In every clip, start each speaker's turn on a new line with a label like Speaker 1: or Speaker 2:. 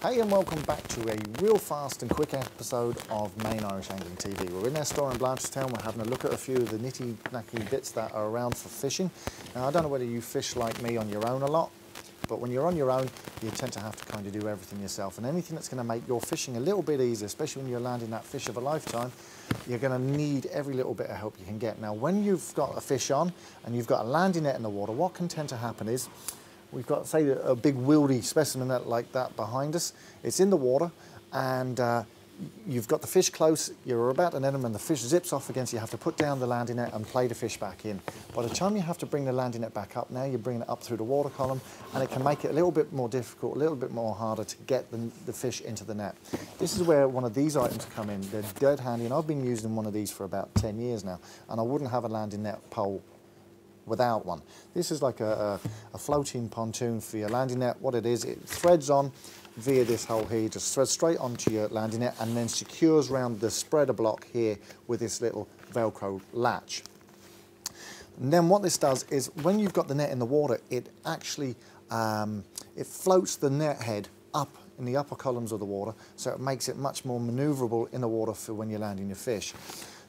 Speaker 1: Hey and welcome back to a real fast and quick episode of Main Irish Angling TV. We're in our store in Blanchardstown. We're having a look at a few of the nitty-knacky bits that are around for fishing. Now I don't know whether you fish like me on your own a lot, but when you're on your own you tend to have to kind of do everything yourself, and anything that's going to make your fishing a little bit easier, especially when you're landing that fish of a lifetime, you're going to need every little bit of help you can get. Now when you've got a fish on and you've got a landing net in the water, what can tend to happen is we've got, say, a big wieldy specimen net like that behind us. It's in the water and you've got the fish close, you're about to net them and the fish zips off against you. You have to put down the landing net and play the fish back in. By the time you have to bring the landing net back up, now you're bringing it up through the water column, and it can make it a little bit more difficult, a little bit more harder to get the fish into the net. This is where one of these items come in. They're dead handy, and I've been using one of these for about 10 years now, and I wouldn't have a landing net pole without one. This is like a floating pontoon for your landing net. What it is, it threads on via this hole here, just threads straight onto your landing net and then secures around the spreader block here with this little Velcro latch. And then what this does is when you've got the net in the water, it actually it floats the net head up in the upper columns of the water, so it makes it much more maneuverable in the water for when you're landing your fish.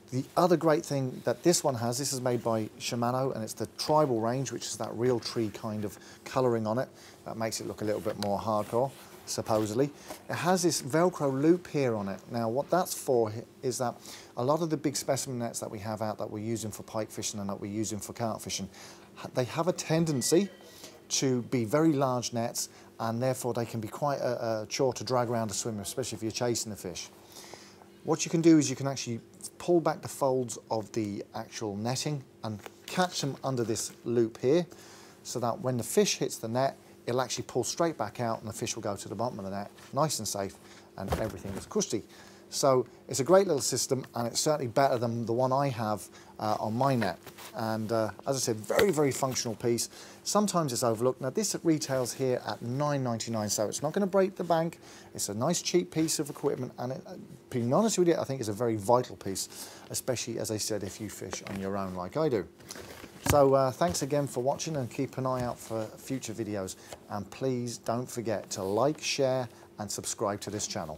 Speaker 1: The other great thing that this one has, this is made by Shimano, and it's the Tribal range, which is that real tree kind of colouring on it. That makes it look a little bit more hardcore, supposedly. It has this Velcro loop here on it. Now what that's for is that a lot of the big specimen nets that we have out that we're using for pike fishing and that we're using for carp fishing, they have a tendency to be very large nets, and therefore they can be quite a chore to drag around a swimmer, especially if you're chasing the fish. What you can do is you can actually pull back the folds of the actual netting and catch them under this loop here, so that when the fish hits the net, it'll actually pull straight back out and the fish will go to the bottom of the net, nice and safe, and everything is cushy. So it's a great little system, and it's certainly better than the one I have on my net. And as I said, very, very functional piece. Sometimes it's overlooked. Now this retails here at $9.99, so it's not going to break the bank. It's a nice cheap piece of equipment, and being honest with you, I think it's a very vital piece, especially, as I said, if you fish on your own like I do. So thanks again for watching, and keep an eye out for future videos. And please don't forget to like, share and subscribe to this channel.